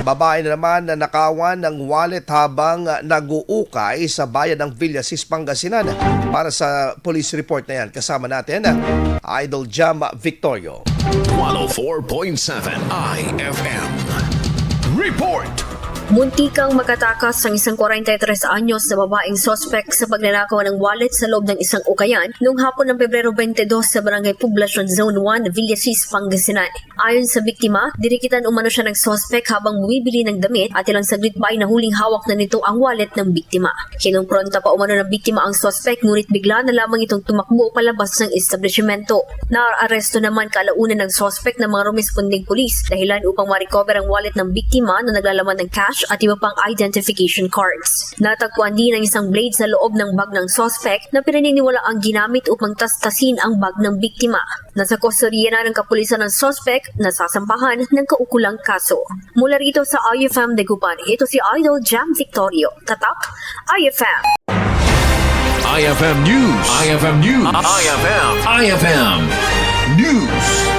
Babae na naman na nakawan ng wallet habang nag-uukay sa bayan ng Villasis, Pangasinan. Para sa police report na yan, kasama natin Idol Jam Victorio. 104.7 IFM. Report! Muntikang makatakas ang isang 43 anyos na babaeng sospek sa pagnanakaw ng wallet sa loob ng isang ukayan noong hapon ng Pebrero 22 sa Barangay Poblacion Zone 1, Villasis, Pangasinan. Ayon sa biktima, dinikitan umano siya ng sospek habang bumibili ng damit at ilang saglit pa ay nahuling hawak na nito ang wallet ng biktima. Kinumpronta pa umano ng biktima ang sospek ngunit bigla na lamang itong tumakbo palabas ng establishmento. Naaresto naman kalaunan ng sospek ng mga rumesponding pulis dahilan upang ma-recover ang wallet ng biktima na naglalaman ng cash at iba pang identification cards. Natagpuan din ang isang blade sa loob ng bag ng suspect na pinaniniwala ang ginamit upang tastasin ang bag ng biktima. Nasa kustodiya na ng kapulisan ng suspect na sasampahan ng kaukulang kaso. Mula rito sa IFM Dagupan, ito si Idol Jam Victorio. Tatak, IFM. IFM News. IFM News. IFM News.